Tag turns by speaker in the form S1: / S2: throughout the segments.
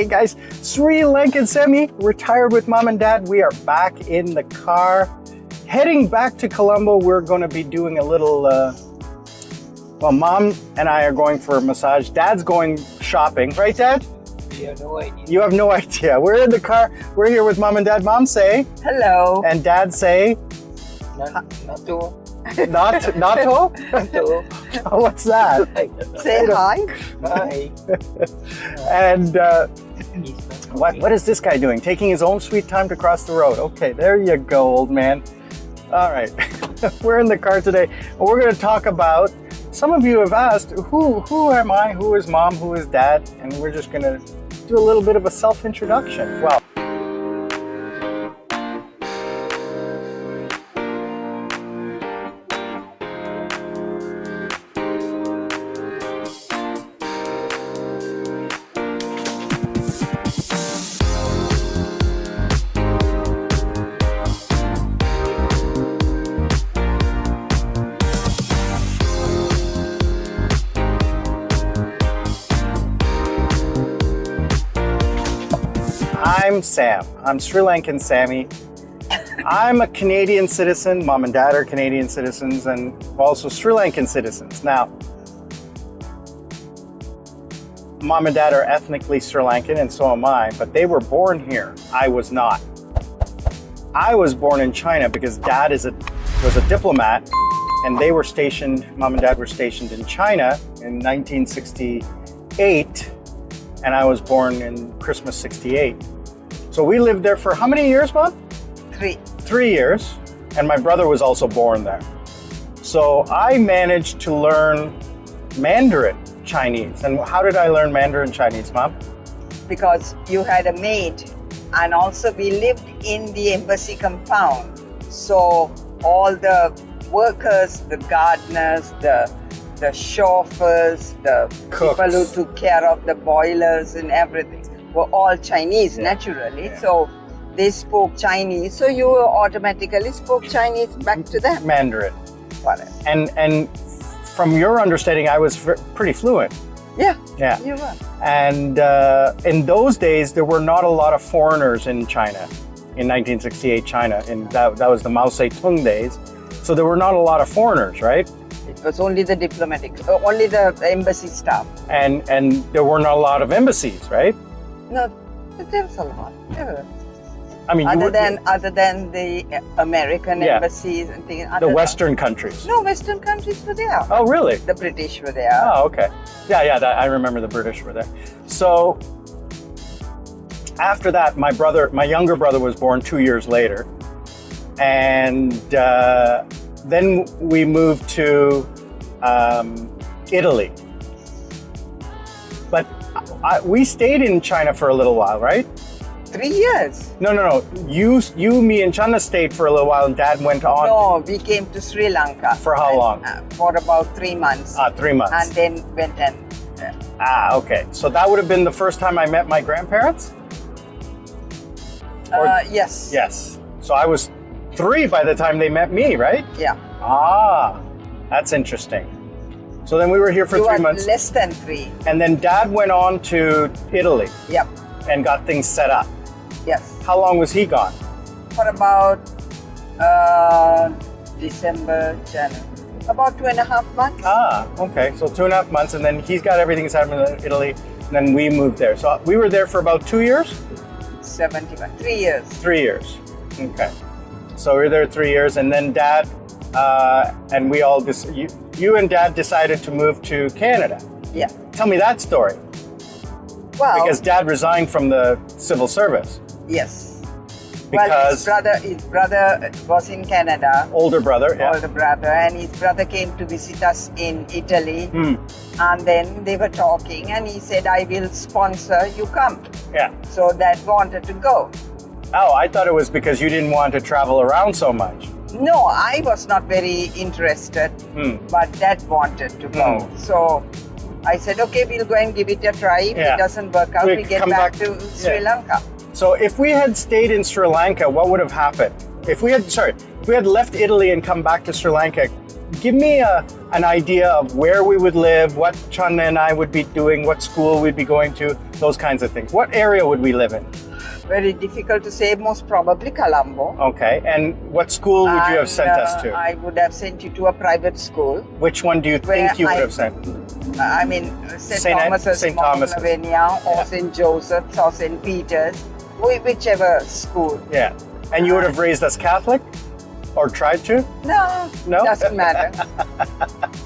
S1: Hey guys, Sri Lanka I'll, retired with mom and dad. We are back in the car, heading back to Colombo. We're going to be doing a little, well, mom and I are going for a massage. Dad's going shopping, right, Dad?
S2: You have no idea.
S1: You have no idea. We're in the car. We're here with mom and dad. Mom say
S3: hello.
S1: And dad say
S2: Not to.
S1: not to.
S2: Not to.
S1: Oh, what's that?
S3: Say hi.
S2: Hi.
S1: And what is this guy doing? Taking his own sweet time to cross the road. Okay, there you go, old man. All right, we're in the car today. We're going to talk about. Some of you have asked, who am I? Who is mom? Who is dad? And we're just going to do a little bit of a self-introduction. Well. I'm Sam. I'm Sri Lankan Sammy. I'm a Canadian citizen. Mom and dad are Canadian citizens and also Sri Lankan citizens. Now, mom and dad are ethnically Sri Lankan and so am I, but they were born here. I was not. I was born in China because dad was a diplomat and they were stationed, mom and dad were stationed in China in 1968 and I was born in Christmas 68. So we lived there for how many years, Mom?
S3: 3.
S1: 3 years, and my brother was also born there. So I managed to learn Mandarin Chinese. And how did I learn Mandarin Chinese, Mom?
S3: Because you had a maid, and also we lived in the embassy compound. So all the workers, the gardeners, the chauffeurs, the
S1: Cooks.
S3: people who took care of the boilers and everything were all Chinese, naturally.
S1: Yeah.
S3: So they spoke Chinese, so you automatically spoke Chinese back to them.
S1: Mandarin.
S3: Correct.
S1: And from your understanding, I was pretty fluent.
S3: Yeah,
S1: Yeah.
S3: you were.
S1: And in those days, there were not a lot of foreigners in China, in 1968 China, and that was the Mao Zedong days. So there were not a lot of foreigners, right?
S3: It was only the only the embassy staff.
S1: And there were not a lot of embassies, right?
S3: No, there was a lot. There were.
S1: I mean,
S3: Other than the American
S1: Yeah.
S3: embassies and things.
S1: the Western countries.
S3: No, Western countries were there.
S1: Oh, really?
S3: The British were there.
S1: Oh, okay. Yeah, I remember the British were there. So after that, my younger brother was born 2 years later. And then we moved to Italy. But we stayed in China for a little while, right?
S3: 3 years.
S1: No. You, me, and Chana stayed for a little while, and Dad went on.
S3: No, we came to Sri Lanka.
S1: For how long?
S3: For about 3 months.
S1: 3 months.
S3: And then went and.
S1: Okay. So that would have been the first time I met my grandparents?
S3: Yes.
S1: Yes. So I was 3 by the time they met me, right?
S3: Yeah.
S1: That's interesting. So then we were here for
S3: you
S1: 3
S3: were
S1: months.
S3: less than 3.
S1: And then Dad went on to Italy
S3: Yep.
S1: and got things set up.
S3: Yes.
S1: How long was he gone?
S3: For about December, January. About 2.5 months.
S1: Okay. So 2.5 months, and then he's got everything set up in Italy, and then we moved there. So we were there for about 2 years?
S3: 71. 3 years.
S1: 3 years. Okay. So we were there 3 years, and then Dad and we all you and Dad decided to move to Canada.
S3: Yeah.
S1: Tell me that story.
S3: Well,
S1: Because Dad resigned from the civil service.
S3: yes.
S1: Because
S3: well, his brother was in Canada.
S1: older brother, yeah.
S3: Older brother, and his brother came to visit us in Italy.
S1: Hmm.
S3: And then they were talking, and he said, "I will sponsor you come."
S1: Yeah.
S3: So Dad wanted to go.
S1: Oh, I thought it was because you didn't want to travel around so much.
S3: No, I was not very interested, but Dad wanted to go. So I said, "Okay, we'll go and give it a try. If
S1: Yeah.
S3: it doesn't work out,
S1: We
S3: we get
S1: come
S3: back
S1: back-
S3: to Sri Lanka."
S1: So if we had stayed in Sri Lanka, what would have happened? If we had left Italy and come back to Sri Lanka, give me an idea of where we would live, what Chana and I would be doing, what school we'd be going to, those kinds of things. What area would we live in?
S3: Very difficult to say, most probably Colombo.
S1: Okay, and what school would you have sent us to?
S3: I would have sent you to a private school.
S1: Which one do you think you would have sent?
S3: I mean, St. Thomas's,
S1: St. Thomas's.
S3: Monlavenia, or St. Joseph's, or St. Peter's, whichever school.
S1: Yeah, and you would have raised us Catholic? Or tried to?
S3: No,
S1: No?
S3: doesn't matter.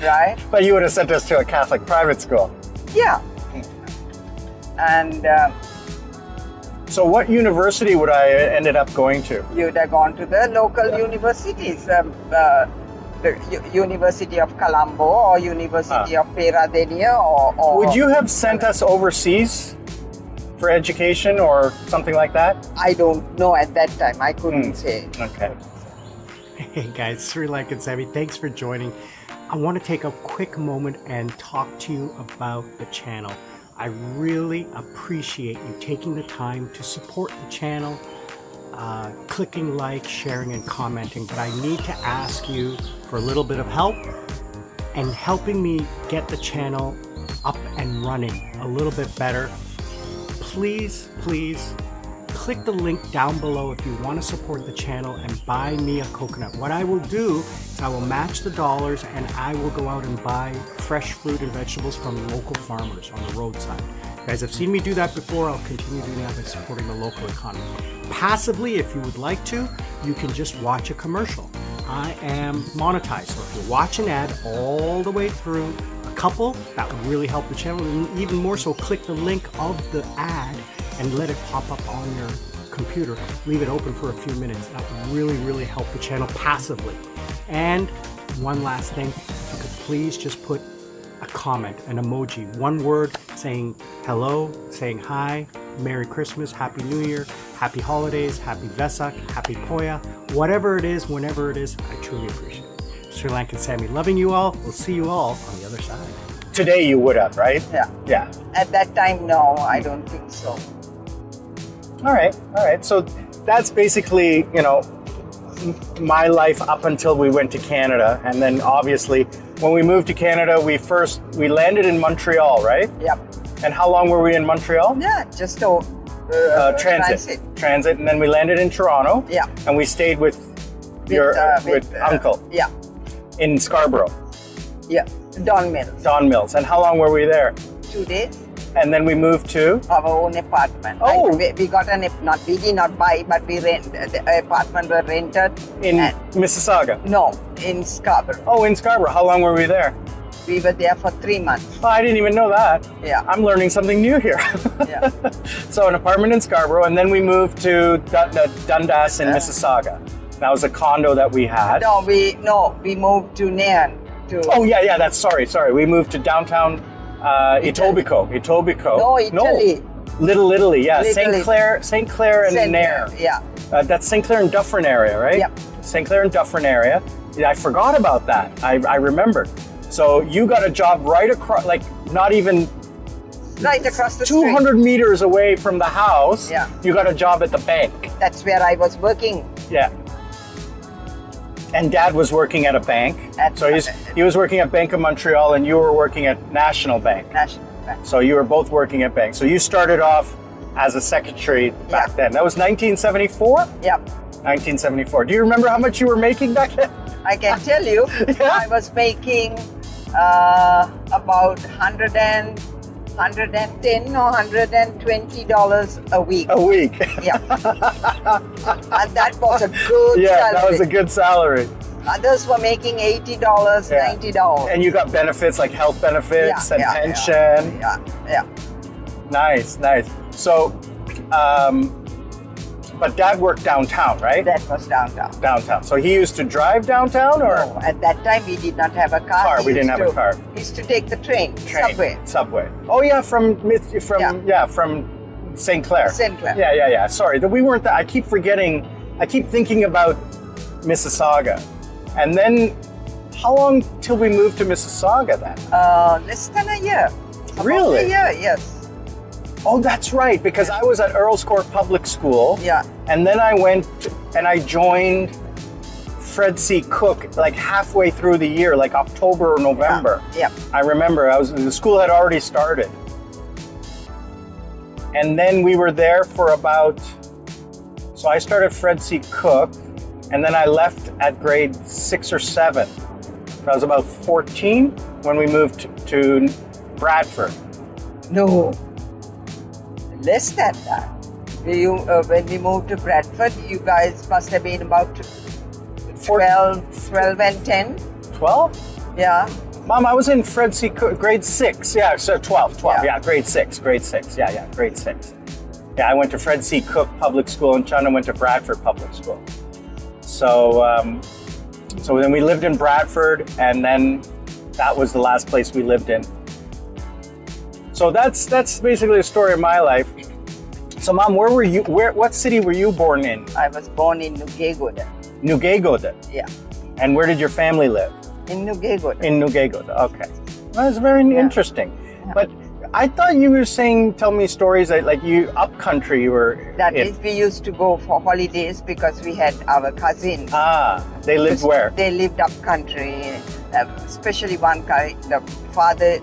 S3: Right?
S1: But you would have sent us to a Catholic private school.
S3: Yeah. And
S1: so what university would I ended up going to?
S3: you'd have gone to the local universities, the University of Colombo or University of Peradeniya or...
S1: Would you have sent us overseas for education or something like that?
S3: I don't know at that time. I couldn't say.
S1: Okay.
S4: Hey guys, Sri Lanka I'll. Thanks for joining. I want to take a quick moment and talk to you about the channel. I really appreciate you taking the time to support the channel, clicking like, sharing, and commenting. But I need to ask you for a little bit of help and helping me get the channel up and running a little bit better. Please, please click the link down below if you want to support the channel and buy me a coconut. What I will do is I will match the dollars and I will go out and buy fresh fruit and vegetables from local farmers on the roadside. You guys have seen me do that before. I'll continue doing that by supporting the local economy. Passively, if you would like to, you can just watch a commercial. I am monetized, so if you watch an ad all the way through, a couple, that would really help the channel. And even more so, click the link of the ad and let it pop up on your computer. Leave it open for a few minutes. That would really, really help the channel passively. And one last thing, if you could please just put a comment, an emoji, one word saying hello, saying hi, Merry Christmas, Happy New Year, Happy Holidays, Happy Vesak, Happy Poya, whatever it is, whenever it is, I truly appreciate it. Sri Lankan Sammy, loving you all. We'll see you all on the other side.
S1: Today you would have, right?
S3: Yeah.
S1: Yeah.
S3: At that time, no, I don't think so.
S1: All right. So that's basically, my life up until we went to Canada. And then obviously when we moved to Canada, we landed in Montreal, right?
S3: Yep.
S1: And how long were we in Montreal?
S3: Yeah, just
S1: Transit. And then we landed in Toronto.
S3: Yeah.
S1: And we stayed with your uncle.
S3: Yeah.
S1: In Scarborough.
S3: Yeah. Don Mills.
S1: Don Mills. And how long were we there?
S3: 2 days.
S1: And then we moved to?
S3: Our own apartment.
S1: Oh.
S3: We got we did not buy, but we rent. The apartment were rented.
S1: In Mississauga?
S3: No, in Scarborough.
S1: Oh, in Scarborough. How long were we there?
S3: We were there for 3 months.
S1: Oh, I didn't even know that.
S3: Yeah.
S1: I'm learning something new here.
S3: Yeah.
S1: So an apartment in Scarborough, and then we moved to Dundas in Mississauga. That was a condo that we had.
S3: No, we moved to Nairn.
S1: Oh yeah. That's sorry. We moved to downtown Etobicoke.
S3: No, Italy.
S1: Little Italy. Yeah.
S3: Little
S1: St. Clair and Nairn.
S3: Yeah.
S1: That's St. Clair and Dufferin area, right?
S3: Yep.
S1: St. Clair and Dufferin area. Yeah, I forgot about that. I remembered. So you got a job right across, like not even
S3: Right across the
S1: 200
S3: street.
S1: meters away from the house.
S3: Yeah.
S1: You got a job at the bank.
S3: That's where I was working.
S1: Yeah. And Dad was working at a bank. He was working at Bank of Montreal, and you were working at National Bank.
S3: National Bank.
S1: So you were both working at banks. So you started off as a secretary back then. That was 1974?
S3: Yep.
S1: 1974. Do you remember how much you were making back then?
S3: I can tell you,
S1: Yeah.
S3: I was making about $110 or $120 a week.
S1: A week.
S3: Yeah. And that was a good
S1: Yeah,
S3: salary.
S1: that was a good salary.
S3: Others were making $80,
S1: Yeah.
S3: $90.
S1: And you got benefits like health benefits and pension.
S3: Yeah.
S1: Nice. So, but Dad worked downtown, right?
S3: That was downtown.
S1: Downtown. So he used to drive downtown, or?
S3: No, at that time we did not have a car.
S1: We didn't have a car.
S3: We used to take the train.
S1: Subway. Oh yeah, from St. Clair.
S3: St. Clair.
S1: Yeah. Sorry, that we weren't. I keep forgetting. I keep thinking about Mississauga, and then how long till we moved to Mississauga then?
S3: Less than a year.
S1: Really?
S3: About a year, yes.
S1: Oh, that's right, because I was at Earl's Court Public School.
S3: Yeah.
S1: And then I went and I joined Fred C. Cook like halfway through the year, like October or November.
S3: Yeah.
S1: I remember the school had already started. And then we were there for about, so I started Fred C. Cook, and then I left at grade 6 or 7. I was about 14 when we moved to Bradford.
S3: No, less than that. When we moved to Bradford, you guys must have been about 12 and 10.
S1: 12?
S3: Yeah.
S1: Mom, I was in Fred C. Cook, grade 6. Yeah, so 12, yeah, grade 6, grade 6. Yeah, grade 6. Yeah, I went to Fred C. Cook Public School and Chana went to Bradford Public School. So, so then we lived in Bradford, and then that was the last place we lived in. So that's basically the story of my life. So, Mom, where were you? What city were you born in?
S3: I was born in Nugegoda.
S1: Nugegoda.
S3: Yeah.
S1: And where did your family live?
S3: In Nugegoda.
S1: In Nugegoda. Okay. Well, that's very interesting.
S3: Yeah.
S1: But I thought you were tell me stories that like you up country you were.
S3: That is, we used to go for holidays because we had our cousins.
S1: Ah, they lived where?
S3: They lived up country, especially one guy. The father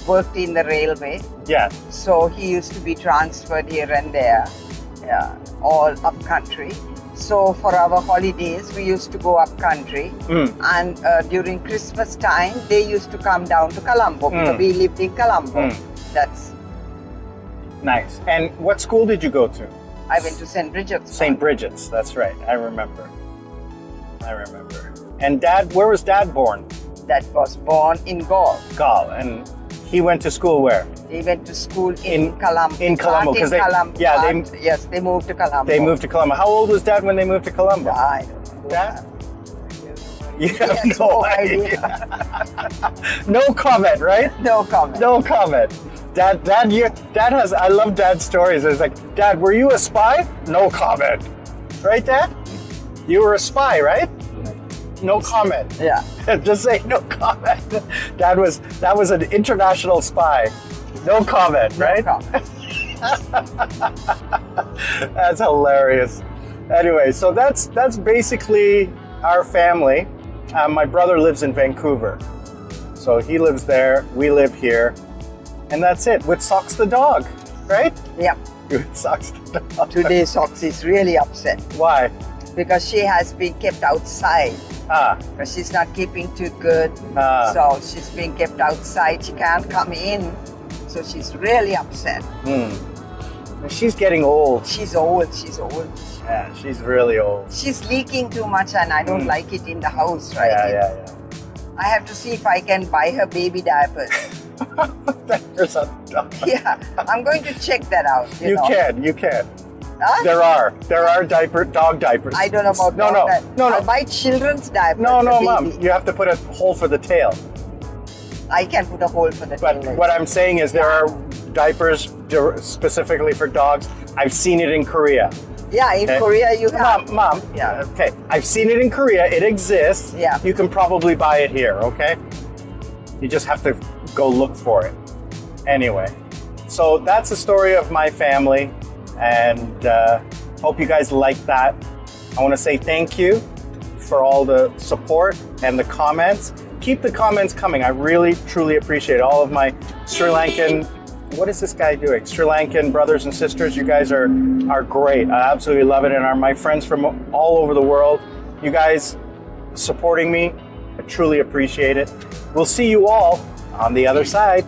S3: worked in the railway.
S1: Yeah.
S3: So he used to be transferred here and there, all up country. So for our holidays, we used to go up country, and during Christmas time, they used to come down to Colombo because we lived in Colombo. That's
S1: nice. And what school did you go to?
S3: I went to St. Bridget's.
S1: St. Bridget's. That's right. I remember. And Dad, where was Dad born?
S3: That was born in Gaul.
S1: Gaul. And he went to school where?
S3: He went to school in Colombo.
S1: In Colombo, because
S3: yes, they moved to Colombo.
S1: They moved to Colombo. How old was Dad when they moved to Colombo?
S3: I don't know.
S1: Dad? You have no idea. No comment, right?
S3: No comment.
S1: No comment. Dad has. I love Dad's stories. It's like, Dad, were you a spy? No comment. Right, Dad? You were a spy, right? No comment.
S3: Yeah.
S1: Just say no comment. That was an international spy. No comment, right?
S3: No comment.
S1: That's hilarious. Anyway, so that's basically our family. My brother lives in Vancouver, so he lives there. We live here, and that's it. With Socks the dog, right?
S3: Yeah.
S1: With Socks the dog.
S3: Today, Socks is really upset
S1: Why?
S3: because she has been kept outside. Because she's not keeping too good. So she's being kept outside. She can't come in. So she's really upset.
S1: She's getting old.
S3: She's old.
S1: Yeah, she's really old.
S3: She's leaking too much and I don't like it in the house, right?
S1: Yeah.
S3: I have to see if I can buy her baby diapers.
S1: Diapers on dog.
S3: Yeah, I'm going to check that out. You know.
S1: You can.
S3: Huh?
S1: There are dog diapers.
S3: I don't know about
S1: No.
S3: I'll buy children's diapers.
S1: No,
S3: for
S1: Mom.
S3: baby.
S1: You have to put a hole for the tail.
S3: I can put a hole for the
S1: But
S3: tail.
S1: what I'm saying is there are diapers specifically for dogs. I've seen it in Korea.
S3: Yeah, in Korea you have.
S1: Mom.
S3: Yeah.
S1: Okay. I've seen it in Korea. It exists.
S3: Yeah.
S1: You can probably buy it here. Okay. You just have to go look for it. Anyway, so that's the story of my family, and hope you guys like that. I want to say thank you for all the support and the comments. Keep the comments coming. I really, truly appreciate all of my Sri Lankan. What is this guy doing? Sri Lankan brothers and sisters, you guys are great. I absolutely love it, and are my friends from all over the world. You guys supporting me, I truly appreciate it. We'll see you all on the other side.